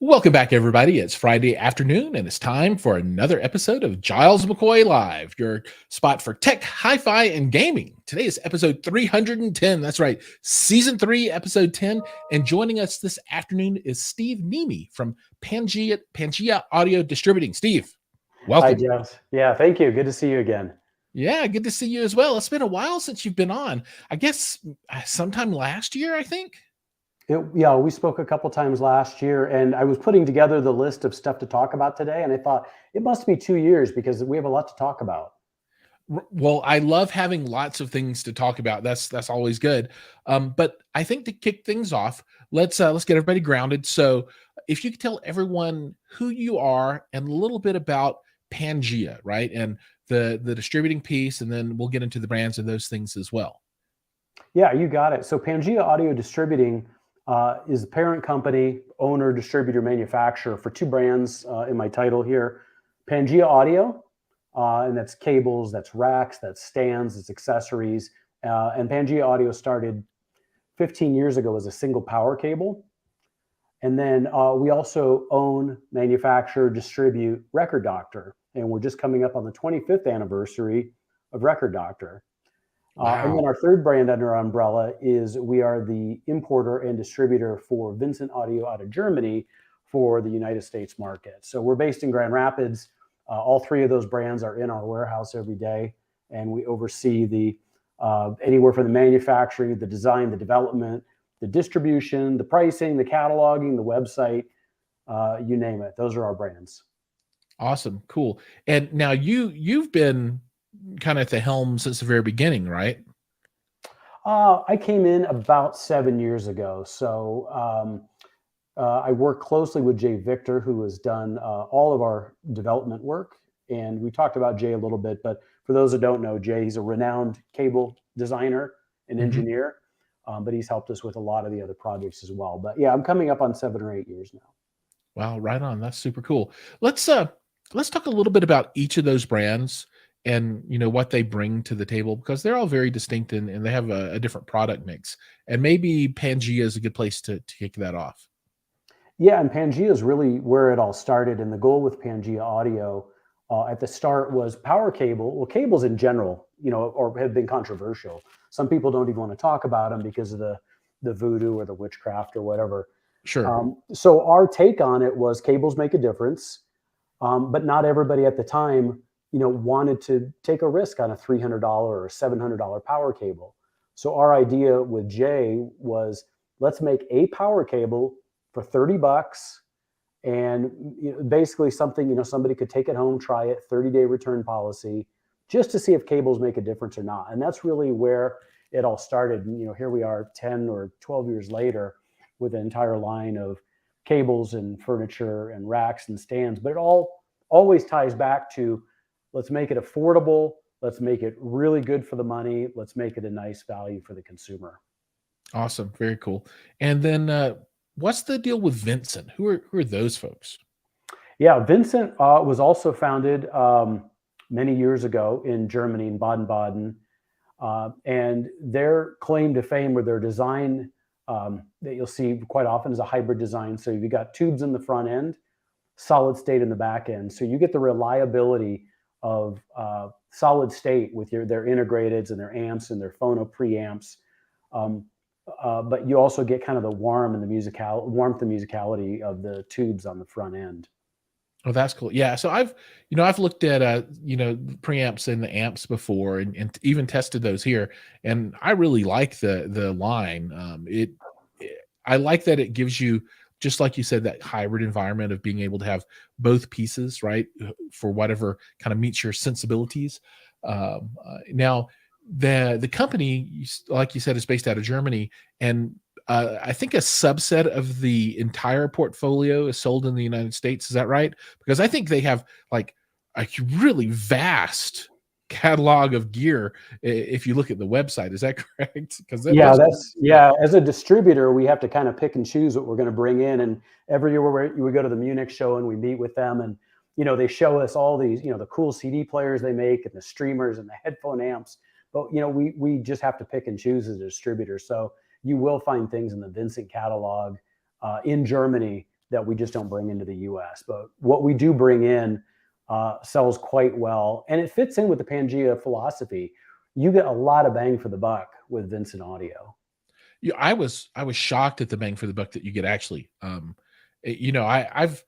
Welcome back, everybody. It's Friday afternoon, and it's time for another episode of Jiles McCoy Live, your spot for tech, hi-fi, and gaming. Today is episode 310. That's right, season 3, episode 10. And joining us this afternoon is Steve Niemi from Pangea Audio Distributing. Steve, Hi, welcome. Jiles. Yeah, thank you. Good to see you again. Yeah, good to see you as well. It's been a while since you've been on. I guess sometime last year, I think. Yeah, we spoke a couple times last year, and I was putting together the list of stuff to talk about today, and I thought it must be 2 years because we have a lot to talk about. Well, I love having lots of things to talk about. That's always good. But I think to kick things off, let's get everybody grounded. So, if you could tell everyone who you are and a little bit about Pangea, right, and the distributing piece, and then we'll get into the brands and those things as well. Yeah, you got it. So Pangea Audio Distributing is the parent company, owner, distributor, manufacturer for two brands in my title here. Pangea Audio, and that's cables, that's racks, that's stands, that's accessories. And Pangea Audio started 15 years ago as a single power cable. And then we also own, manufacture, distribute Record Doctor. And we're just coming up on the 25th anniversary of Record Doctor. And then our third brand under our umbrella is we are the importer and distributor for Vincent Audio out of Germany for the United States market. So we're based in Grand Rapids. All three of those brands are in our warehouse every day, and we oversee the anywhere from the manufacturing, the design, the development, the distribution, the pricing, the cataloging, the website, you name it. Those are our brands. Awesome, cool. And now you've been kind of at the helm since the very beginning, right? I came in about 7 years ago. So I work closely with Jay Victor, who has done all of our development work. And we talked about Jay a little bit, but for those that don't know, Jay, he's a renowned cable designer and engineer, but he's helped us with a lot of the other projects as well. But yeah, I'm coming up on 7 or 8 years now. Wow, right on. That's super cool. Let's talk a little bit about each of those brands and what they bring to the table, because they're all very distinct and they have a different product mix. And maybe Pangea is a good place to kick that off. Yeah, and Pangea is really where it all started. And the goal with Pangea Audio at the start was power cable. Well, cables in general, or have been controversial. Some people don't even want to talk about them because of the voodoo or the witchcraft or whatever. Sure. So our take on it was cables make a difference, but not everybody at the time, wanted to take a risk on a $300 or $700 power cable. So our idea with Jay was, let's make a power cable for $30, and basically something somebody could take it home, try it, 30-day return policy, just to see if cables make a difference or not. And that's really where it all started. And, here we are 10 or 12 years later with an entire line of cables and furniture and racks and stands. But it all always ties back to, let's make it affordable. Let's make it really good for the money. Let's make it a nice value for the consumer. Awesome. Very cool. And then what's the deal with Vincent? Who are those folks? Yeah, Vincent was also founded many years ago in Germany, in Baden-Baden. And their claim to fame or their design that you'll see quite often is a hybrid design. So you've got tubes in the front end, solid state in the back end. So you get the reliability of solid state with their integrateds and their amps and their phono preamps. But you also get kind of the warmth and musicality of the tubes on the front end. Oh, that's cool. Yeah. So I've looked at preamps and the amps before and even tested those here. And I really like the line. I like that it gives you, just like you said, that hybrid environment of being able to have both pieces, right, for whatever kind of meets your sensibilities. Now, the company, like you said, is based out of Germany, and I think a subset of the entire portfolio is sold in the United States. Is that right? Because I think they have like a really vast catalog of gear if you look at the website. Is that correct? Because as a distributor, we have to kind of pick and choose what we're going to bring in. And every year we go to the Munich show and we meet with them, and they show us all these the cool CD players they make and the streamers and the headphone amps. But we just have to pick and choose as a distributor. So you will find things in the Vincent catalog in Germany that we just don't bring into the US. But what we do bring in sells quite well, and it fits in with the Pangea philosophy. You get a lot of bang for the buck with Vincent Audio. Yeah, I was shocked at the bang for the buck that you get actually. I've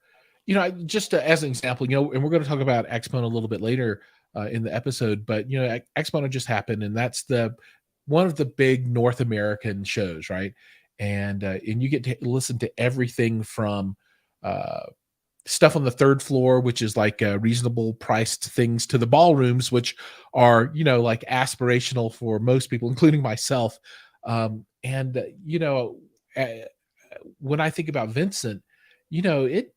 just as an example, and we're going to talk about Axpona a little bit later in the episode, but Axpona just happened, and that's the one of the big North American shows, right? And you get to listen to everything from uh stuff on the third floor, which is like reasonable priced things, to the ballrooms, which are like aspirational for most people, including myself. And uh, when I think about Vincent, it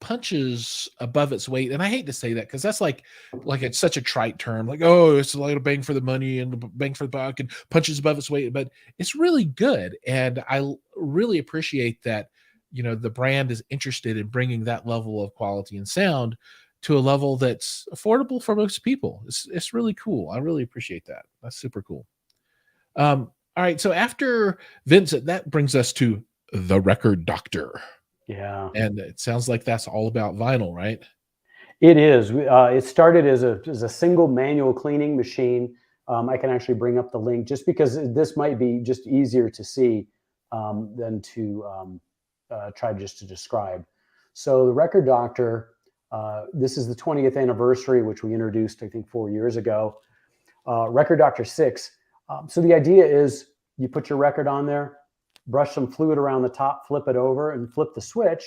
punches above its weight, and I hate to say that because that's like it's such a trite term, like, oh, it's a lot of bang for the money and bang for the buck and punches above its weight, but it's really good, and really appreciate that the brand is interested in bringing that level of quality and sound to a level that's affordable for most people. It's really cool. I really appreciate that. That's super cool. All right, so after Vincent, that brings us to the Record Doctor, Yeah. and it sounds like that's all about vinyl, right? It is. It started as a single manual cleaning machine. I can actually bring up the link just because this might be just easier to see than to try just to describe. So the Record Doctor, this is the 20th anniversary, which we introduced, I think, 4 years ago. Record Doctor 6. So the idea is you put your record on there, brush some fluid around the top, flip it over, and flip the switch.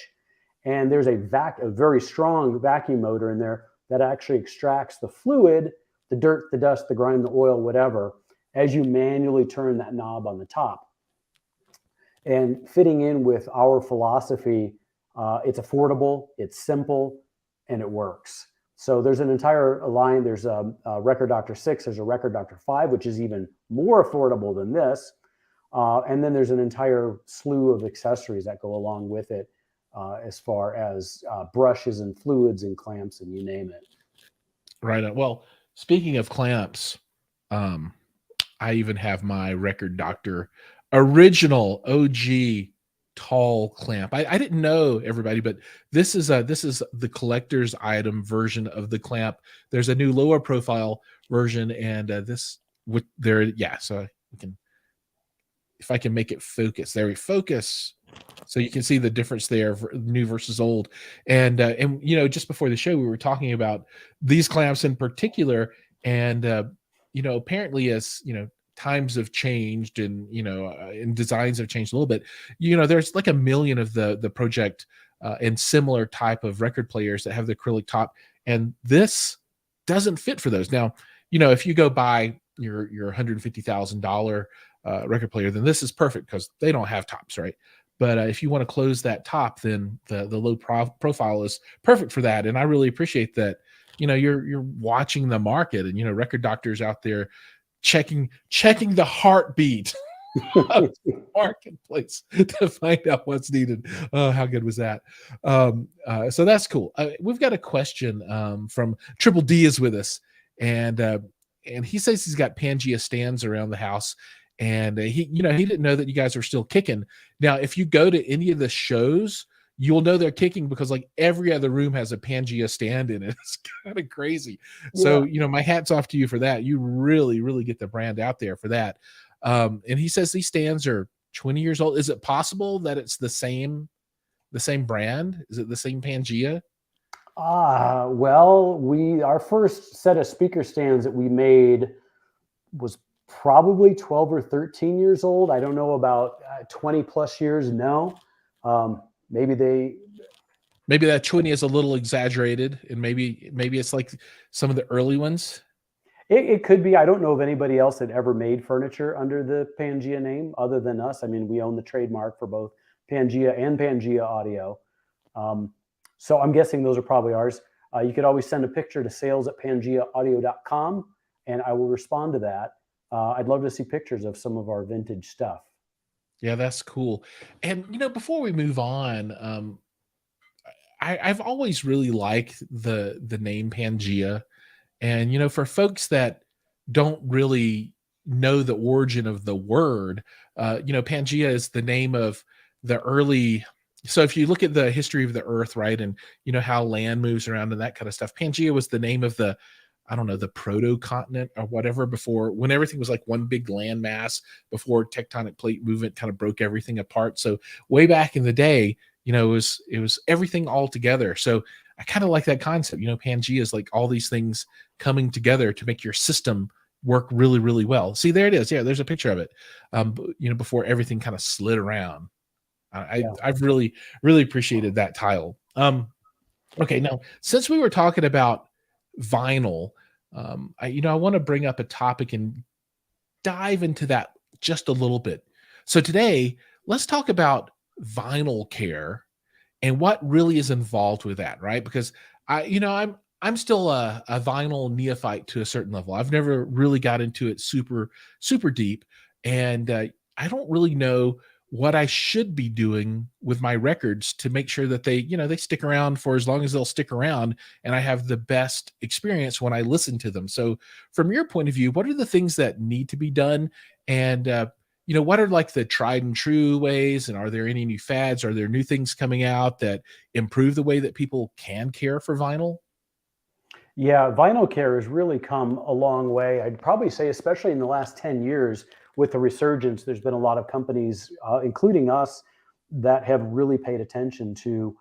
And there's a very strong vacuum motor in there that actually extracts the fluid, the dirt, the dust, the grime, the oil, whatever, as you manually turn that knob on the top. And fitting in with our philosophy, it's affordable, it's simple, and it works. So there's an entire line. There's a Record Doctor 6, there's a Record Doctor 5, which is even more affordable than this. And then there's an entire slew of accessories that go along with it, as far as brushes and fluids and clamps and you name it. Right. Well, speaking of clamps, I even have my Record Doctor original OG tall clamp. I didn't know, everybody, but this is the collector's item version of the clamp. There's a new lower profile version, and this with there, yeah. So we can, if I can make it focus, there we focus, so you can see the difference there, new versus old. And just before the show, we were talking about these clamps in particular, and apparently, as times have changed, and and designs have changed a little bit. There's like a million of the project and similar type of record players that have the acrylic top, and this doesn't fit for those. Now, if you go buy your $150,000 record player, then this is perfect because they don't have tops, right? But if you want to close that top, then the low profile is perfect for that. And I really appreciate that. You're watching the market, and Record Doctors out there checking the heartbeat of the marketplace to find out what's needed. Oh, how good was that? So that's cool. We've got a question from Triple D is with us, and he says he's got Pangea stands around the house, and he didn't know that you guys are still kicking. Now, if you go to any of the shows, you'll know they're kicking because like every other room has a Pangea stand in it. It's kind of crazy. So, my hat's off to you for that. You really, really get the brand out there for that. And he says these stands are 20 years old. Is it possible that it's the same brand? Is it the same Pangea? Well, our first set of speaker stands that we made was probably 12 or 13 years old. I don't know about 20 plus years. No. Maybe that 20 is a little exaggerated, and maybe it's like some of the early ones. It could be. I don't know of anybody else that ever made furniture under the Pangea name other than us. I mean, we own the trademark for both Pangea and Pangea Audio. So I'm guessing those are probably ours. You could always send a picture to sales@pangeaaudio.com, and I will respond to that. I'd love to see pictures of some of our vintage stuff. Yeah, that's cool. And before we move on, I've always really liked the name Pangea, and for folks that don't really know the origin of the word, Pangea is the name of the early So if you look at the history of the Earth, right, and you know how land moves around and that kind of stuff, Pangea was the name of the, I don't know, the proto continent or whatever, before, when everything was like one big land mass, before tectonic plate movement kind of broke everything apart. So way back in the day, you know, it was everything all together. So I kind of like that concept. You know, Pangea is like all these things coming together to make your system work really, really well. See, there it is. Yeah, there's a picture of it. You know, before everything kind of slid around. Yeah. I've really, really appreciated that tile. Okay, now since we were talking about vinyl, I want to bring up a topic and dive into that just a little bit. So today, let's talk about vinyl care and what really is involved with that, right? Because I'm still a vinyl neophyte to a certain level. I've never really got into it super deep, and I don't really know what I should be doing with my records to make sure that they stick around for as long as they'll stick around, and I have the best experience when I listen to them. So, from your point of view, what are the things that need to be done, and what are like the tried and true ways, and are there any new fads? Are there new things coming out that improve the way that people can care for vinyl? Yeah, vinyl care has really come a long way. I'd probably say, especially in the last 10 years, with the resurgence, there's been a lot of companies, including us, that have really paid attention to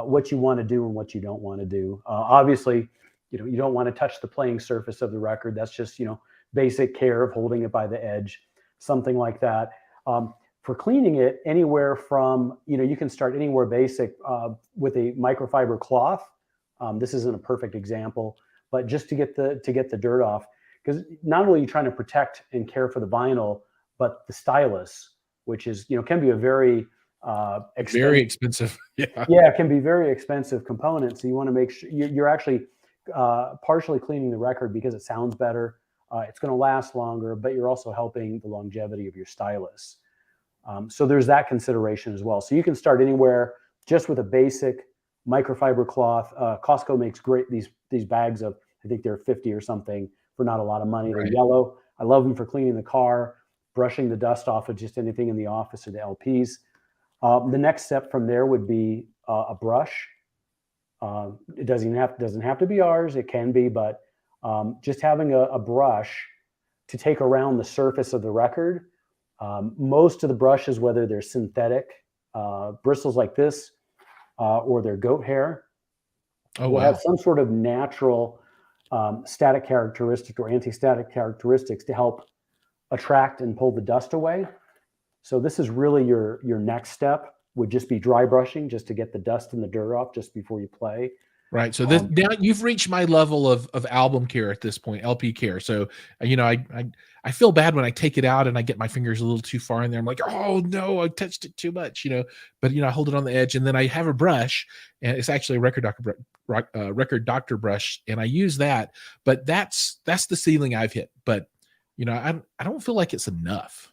what you want to do and what you don't want to do. Obviously, you don't want to touch the playing surface of the record. That's just, basic care of holding it by the edge, something like that. For cleaning it, anywhere from, you can start anywhere basic with a microfiber cloth. This isn't a perfect example, but just to get the dirt off, because not only are you trying to protect and care for the vinyl, but the stylus, which is can be a very Very expensive. expensive. Yeah. Yeah, it can be very expensive component. So you want to make sure you're actually partially cleaning the record because it sounds better. It's going to last longer, but you're also helping the longevity of your stylus. So there's that consideration as well. So you can start anywhere just with a basic microfiber cloth. Costco makes great these bags of, I think they're 50 or something for not a lot of money. They're Right. yellow. I love them for cleaning the car, brushing the dust off of just anything in the office or the LPs. The next step from there would be a brush. It doesn't have to be ours. It can be, but just having a brush to take around the surface of the record. Most of the brushes, whether they're synthetic bristles like this or they're goat hair, Oh, will have wow. some sort of natural static characteristic or anti-static characteristics to help attract and pull the dust away. So this is really your next step, would just be dry brushing, just to get the dust and the dirt off just before you play. Right. So this, Um, now you've reached my level of album care at this point, LP care. So I feel bad when I take it out and I get my fingers a little too far in there. I'm like, oh no, I touched it too much, But I hold it on the edge, and then I have a brush, and it's actually a record doctor brush, and I use that. But that's the ceiling I've hit. But I don't feel like it's enough.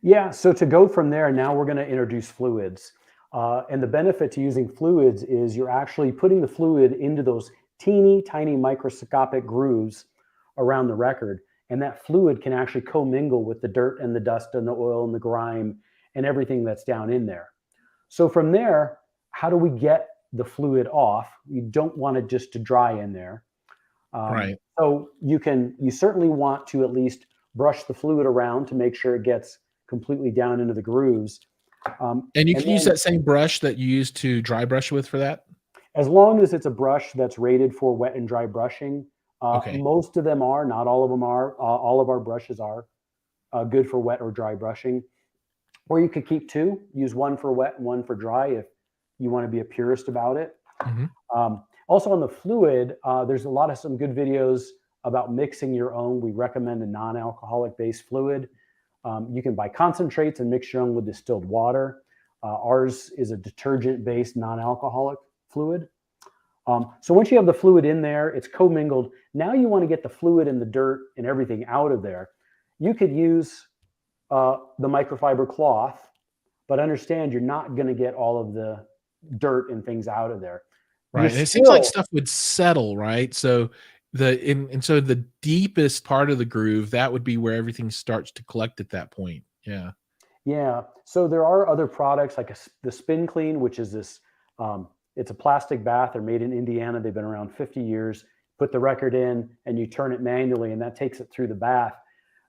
Yeah, so to go from there, now we're going to introduce fluids. And the benefit to using fluids is you're actually putting the fluid into those teeny tiny microscopic grooves around the record. And that fluid can actually commingle with the dirt and the dust and the oil and the grime and everything that's down in there. So from there, how do we get the fluid off? You don't want it just to dry in there. Right. So you certainly want to at least brush the fluid around to make sure it gets completely down into the grooves. And you And can use then that same brush that you use to dry brush with for that. as long as it's a brush that's rated for wet and dry brushing, Okay. most of them are, not all of them are. All of our brushes are good for wet or dry brushing. Or you could keep two, use one for wet and one for dry if you want to be a purist about it. Mhm. Also on the fluid, there's a lot of some good videos about mixing your own. We recommend a non-alcoholic based fluid. You can buy concentrates and mix your own with distilled water. Ours is a detergent based non-alcoholic fluid. So once you have the fluid in there, it's commingled. Now you want to get the fluid and the dirt and everything out of there. You could use the microfiber cloth, but understand you're not going to get all of the dirt and things out of there. You're Right, and it seems like still, stuff would settle, right? So so the deepest part of the groove, that would be where everything starts to collect at that point. Yeah. Yeah. So there are other products like the Spin Clean, which is this. It's a plastic bath. They're made in Indiana. They've been around 50 years. Put the record in, and you turn it manually, and that takes it through the bath.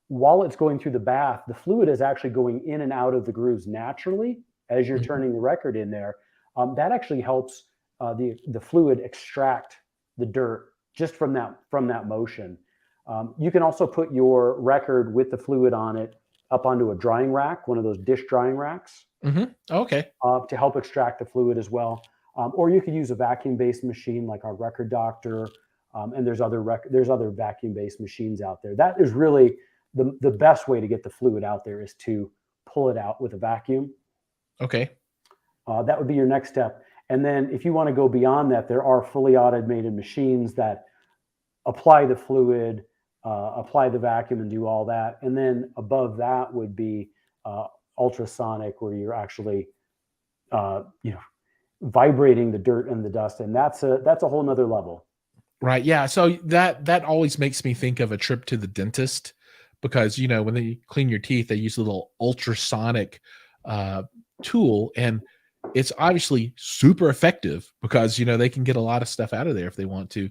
While it's going through the bath, the fluid is actually going in and out of the grooves naturally as you're Mhm. turning the record in there. That actually helps the fluid extract the dirt just from that motion. You can also put your record with the fluid on it up onto a drying rack, one of those dish drying racks, Okay. to help extract the fluid as well. Or you could use a vacuum-based machine like our Record Doctor, and there's other vacuum-based machines out there. That is really the best way to get the fluid out there is to pull it out with a vacuum. Okay. That would be your next step. And then if you want to go beyond that, there are fully automated machines that apply the fluid, apply the vacuum, and do all that. And then above that would be ultrasonic, where you're actually, you know, vibrating the dirt and the dust, and that's a whole nother level. Right. Yeah. So that always makes me think of a trip to the dentist because when they clean your teeth, they use a little ultrasonic uh, tool, and it's obviously super effective because they can get a lot of stuff out of there if they want to.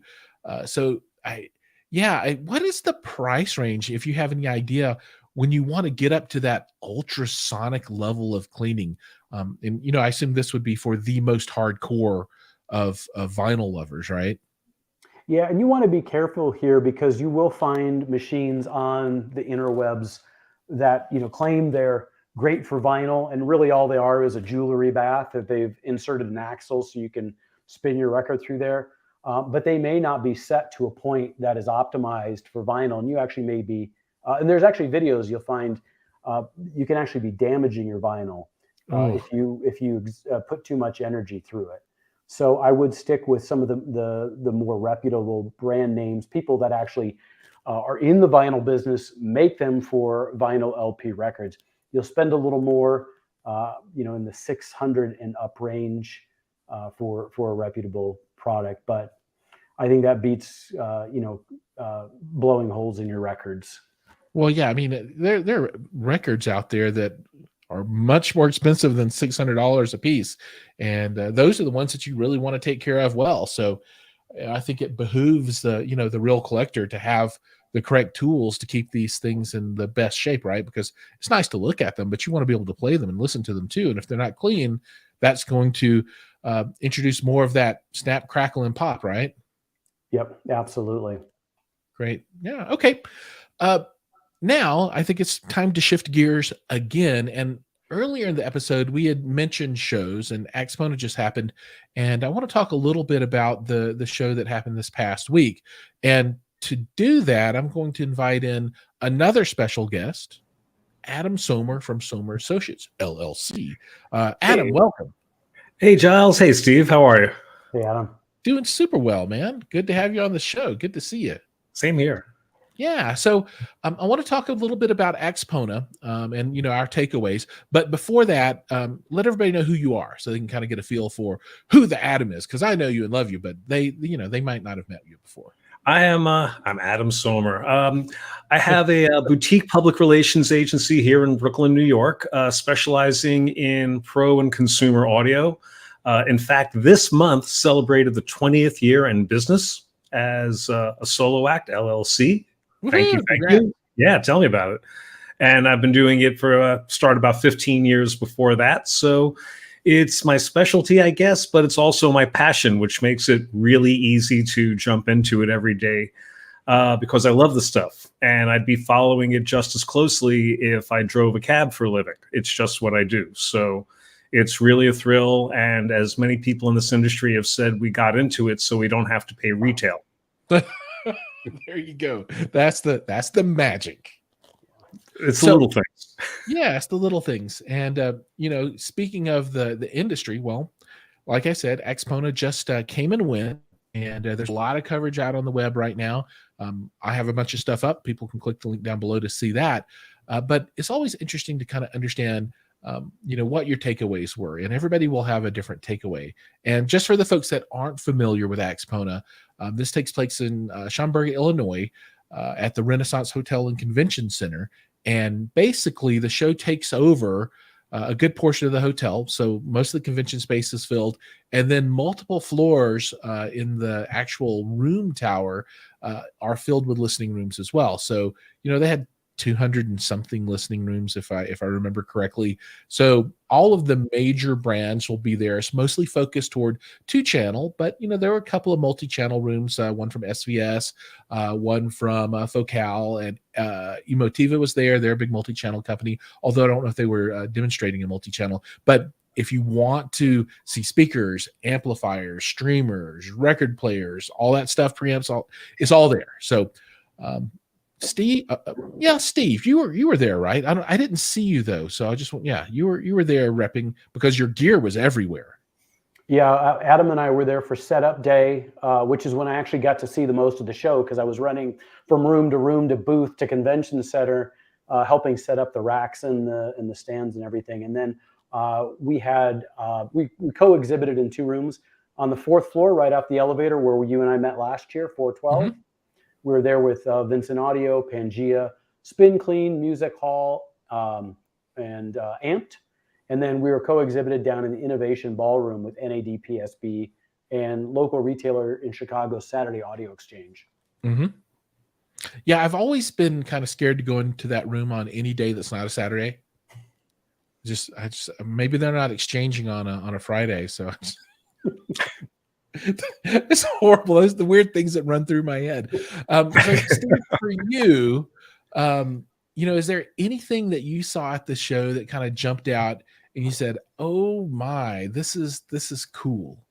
So what is the price range if you have any idea when you want to get up to that ultrasonic level of cleaning? And I assume this would be for the most hardcore of vinyl lovers, right? Yeah, and you want to be careful here because you will find machines on the interwebs that claim they're great for vinyl, and really all they are is a jewelry bath that they've inserted an axle so you can spin your record through there. But they may not be set to a point that is optimized for vinyl, and you actually may be. And there's actually videos you'll find. You can actually be damaging your vinyl Oh, if you put too much energy through it. So I would stick with some of the more reputable brand names, people that actually are in the vinyl business, make them for vinyl LP records. You'll spend a little more, in the 600 and up range for a reputable product, but I think that beats blowing holes in your records. well, yeah. I mean, there are records out there that are much more expensive than $600 a piece, and those are the ones that you really want to take care of well. So, I think it behooves the real collector to have the correct tools to keep these things in the best shape, right? Because it's nice to look at them, but you want to be able to play them and listen to them too. And if they're not clean, that's going to introduce more of that snap, crackle, and pop, right? Yep, absolutely. Great. Yeah. Okay. Uh, Now I think it's time to shift gears again. And earlier in the episode, we had mentioned shows, and Axpona just happened, and I want to talk a little bit about the show that happened this past week. And to do that, I'm going to invite in another special guest, Adam Somer from Somer Associates LLC. Adam, Hey, welcome. hey, Giles. Hey, Steve. How are you? Hey, Adam. Doing super well, man. Good to have you on the show. Good to see you. Same here. Yeah, so I want to talk a little bit about Axpona and our takeaways. But before that, let everybody know who you are, so they can kind of get a feel for who the Adam is. Because I know you and love you, but they might not have met you before. I'm Adam Somer. I have a boutique public relations agency here in Brooklyn, New York, specializing in pro and consumer audio. In fact, this month celebrated the 20th year in business as a solo act, LLC. Thank you. Woohoo, Thank congrats. you. Yeah, tell me about it. And I've been doing it for started about 15 years before that. So it's my specialty, I guess, but it's also my passion, which makes it really easy to jump into it every day because I love the stuff. And I'd be following it just as closely if I drove a cab for a living. It's just what I do. So it's really a thrill. And as many people in this industry have said, we got into it so we don't have to pay retail. There you go. That's the magic. It's the So little things. yeah, it's the little things. And speaking of the industry, well, like I said, Axpona just came and went, and there's a lot of coverage out on the web right now. I have a bunch of stuff up. People can click the link down below to see that. But it's always interesting to kind of understand, what your takeaways were, and everybody will have a different takeaway. And just for the folks that aren't familiar with Axpona, this takes place in Schaumburg, Illinois, at the Renaissance Hotel and Convention Center. and basically the show takes over a good portion of the hotel. So most of the convention space is filled, and then multiple floors in the actual room tower are filled with listening rooms as well. So, they had 200 and something listening rooms, if I remember correctly. So all of the major brands will be there. It's mostly focused toward 2-channel, but there were a couple of multi-channel rooms, one from SVS, one from Focal, and Emotiva was there. They're a big multi-channel company, although I don't know if they were demonstrating a multi-channel. But if you want to see speakers, amplifiers, streamers, record players, all that stuff, preamps, it's all there. So Steve, Steve, you were there, right? I didn't see you though, so I just you were there repping because your gear was everywhere. Yeah, Adam and I were there for setup day, which is when I actually got to see the most of the show because I was running from room to booth to convention center, helping set up the racks and the stands and everything. And then we co-exhibited in 2 rooms on the 4th floor, right off the elevator where you and I met last year, 412. Mm-hmm. We were there with Vincent Audio, Pangea, Spin Clean, Music Hall, and Amped. And then we were co-exhibited down in the Innovation Ballroom with NAD PSB and local retailer in Chicago, Saturday Audio Exchange. Mm-hmm. Yeah, I've always been kind of scared to go into that room on any day that's not a Saturday. I just maybe they're not exchanging on a Friday, so it's horrible. Those are the weird things that run through my head. So Steve, for you, is there anything that you saw at the show that kind of jumped out and you said, "Oh my, this is cool"?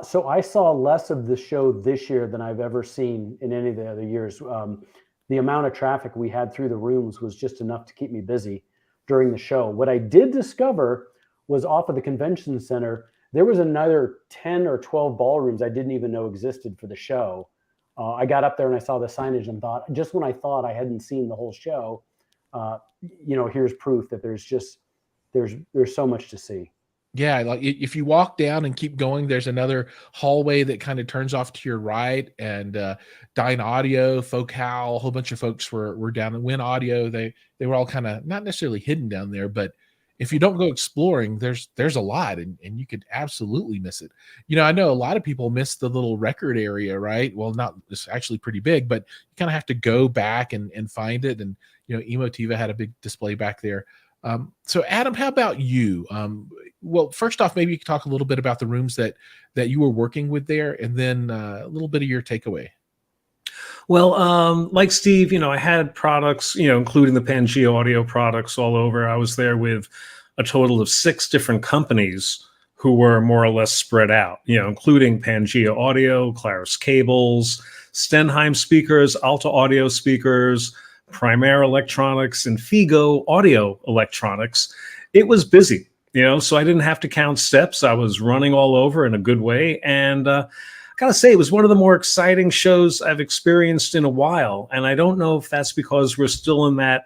So I saw less of the show this year than I've ever seen in any of the other years. The amount of traffic we had through the rooms was just enough to keep me busy during the show. What I did discover was off of the convention center, there was another 10 or 12 ballrooms I didn't even know existed for the show. I got up there and I saw the signage and thought, just when I thought I hadn't seen the whole show, here's proof that there's so much to see. Yeah, like if you walk down and keep going, there's another hallway that kind of turns off to your right, and Dine Audio, Focal, a whole bunch of folks were down in Win Audio. They were all kind of not necessarily hidden down there, but if you don't go exploring, there's a lot, and you could absolutely miss it. I know a lot of people miss the little record area, right? Well, it's actually pretty big, but you kind of have to go back and find it. And Emotiva had a big display back there. So Adam, how about you? Well, first off, maybe you could talk a little bit about the rooms that you were working with there, and then a little bit of your takeaway. Well, like Steve, I had products, including the Pangea audio products all over. I was there with a total of 6 different companies who were more or less spread out, including Pangea Audio, Claris Cables, Stenheim speakers, Alta Audio speakers, Primera Electronics, and Figo Audio Electronics. It was busy, so I didn't have to count steps. I was running all over in a good way. And I gotta say, it was one of the more exciting shows I've experienced in a while. And I don't know if that's because we're still in that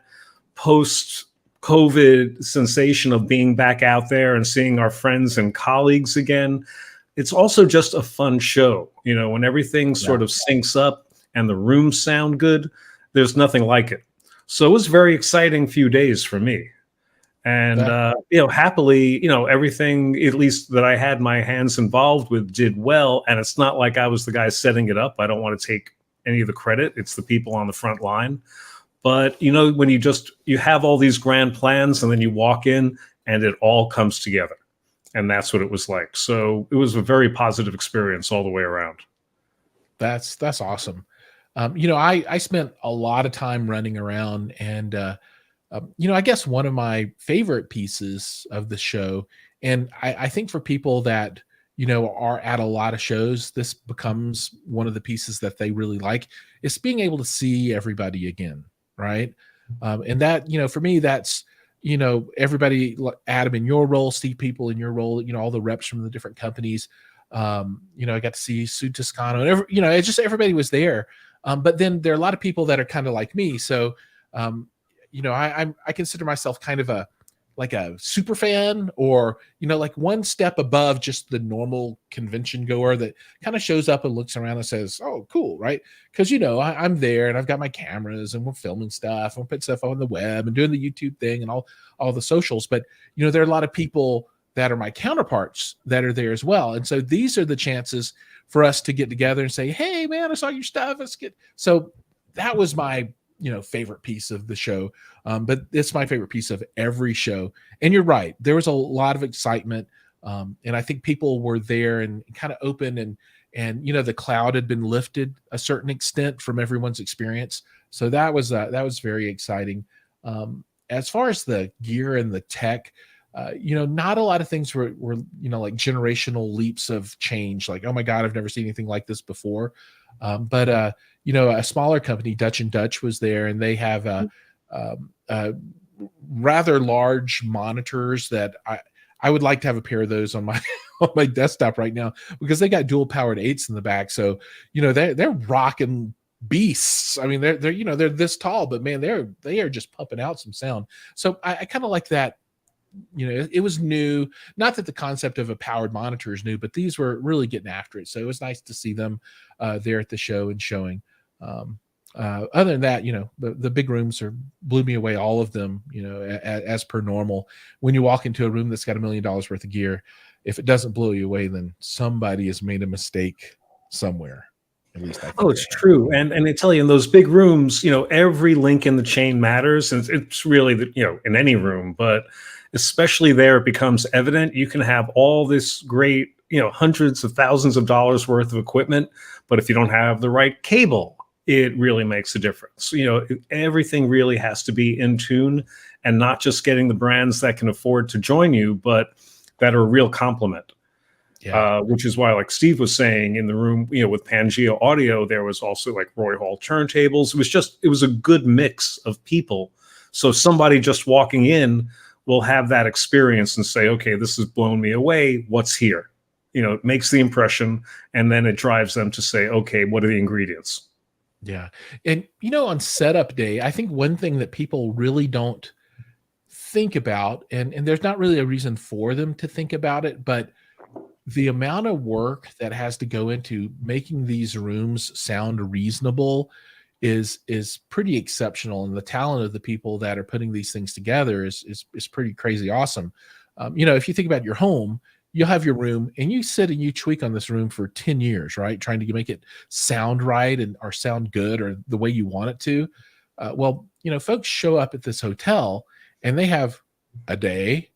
post-COVID sensation of being back out there and seeing our friends and colleagues again. It's also just a fun show. When everything sort of syncs up and the rooms sound good, there's nothing like it. So it was a very exciting few days for me. And, happily, everything, at least that I had my hands involved with, did well. And it's not like I was the guy setting it up. I don't want to take any of the credit. It's the people on the front line. But, when you have all these grand plans and then you walk in and it all comes together. And that's what it was like. So it was a very positive experience all the way around. That's awesome. I spent a lot of time running around, and I guess one of my favorite pieces of the show, and I think for people that are at a lot of shows, this becomes one of the pieces that they really like, is being able to see everybody again, right? And that for me, that's everybody, Adam in your role, Steve People in your role, all the reps from the different companies. I got to see Sue Toscano, and it's just everybody was there. But then there are a lot of people that are kind of like me. So, I consider myself kind of a a super fan, or like one step above just the normal convention goer that kind of shows up and looks around and says, oh cool, right? Because I'm there and I've got my cameras and we're filming stuff and we're putting stuff on the web and doing the YouTube thing and all the socials, but there are a lot of people that are my counterparts that are there as well. And so these are the chances for us to get together and say, hey man, I saw your stuff, let's get. So that was my favorite piece of the show. But it's my favorite piece of every show. And you're right, there was a lot of excitement. And I think people were there and kind of open, and the cloud had been lifted a certain extent from everyone's experience. So that was very exciting. As far as the gear and the tech, not a lot of things were like generational leaps of change. Like, oh my God, I've never seen anything like this before. But a smaller company, Dutch and Dutch, was there, and they have rather large monitors that I would like to have a pair of those on my on my desktop right now, because they got dual powered 8s in the back. So they're rocking beasts. I mean, they're this tall, but man, they are just pumping out some sound. So I kind of like that. It was new. Not that the concept of a powered monitor is new, but these were really getting after it. So it was nice to see them there at the show and showing. Other than that, the big rooms blew me away. All of them, as per normal. When you walk into a room that's got $1 million worth of gear, if it doesn't blow you away, then somebody has made a mistake somewhere. At least I think. Oh, it's true. And I tell you, in those big rooms, every link in the chain matters. And it's really, in any room, but especially there, it becomes evident. You can have all this great, hundreds of thousands of dollars worth of equipment, but if you don't have the right cable, it really makes a difference. Everything really has to be in tune, and not just getting the brands that can afford to join you, but that are a real complement. Yeah. Which is why, like Steve was saying, in the room, with Pangea Audio, there was also like Roy Hall turntables. It was a good mix of people. So somebody just walking in will have that experience and say, okay, this has blown me away. What's here? It makes the impression, and then it drives them to say, okay, what are the ingredients? Yeah. And, on setup day, I think one thing that people really don't think about, and there's not really a reason for them to think about it, but the amount of work that has to go into making these rooms sound reasonable is pretty exceptional. And the talent of the people that are putting these things together is pretty crazy awesome. If you think about your home, you'll have your room and you sit and you tweak on this room for 10 years, right? Trying to make it sound right or sound good or the way you want it to. Well, folks show up at this hotel and they have a day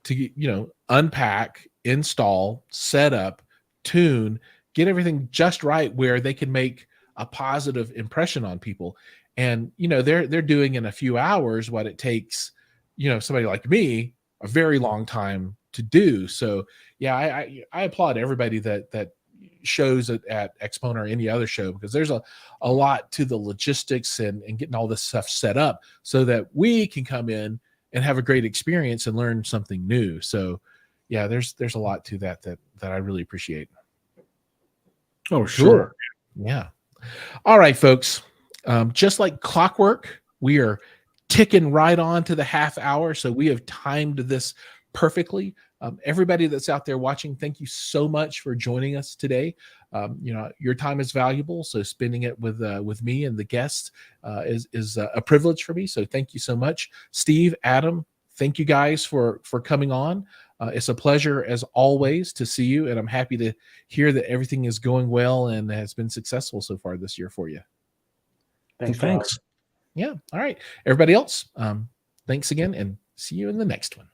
to, unpack, install, set up, tune, get everything just right where they can make a positive impression on people. And, they're doing in a few hours what it takes, somebody like me, a very long time to do. So yeah, I applaud everybody that shows at Axpona or any other show, because there's a lot to the logistics and getting all this stuff set up so that we can come in and have a great experience and learn something new. So yeah, there's a lot to that I really appreciate. Oh, sure. Yeah. All right, folks. Just like clockwork, we are ticking right on to the half hour. So we have timed this perfectly. Everybody that's out there watching, thank you so much for joining us today. Your time is valuable, so spending it with me and the guests is a privilege for me. So thank you so much, Steve, Adam. Thank you guys for coming on. It's a pleasure as always to see you, and I'm happy to hear that everything is going well and has been successful so far this year for you. Thanks. Yeah. All right, everybody else. Thanks again, and see you in the next one.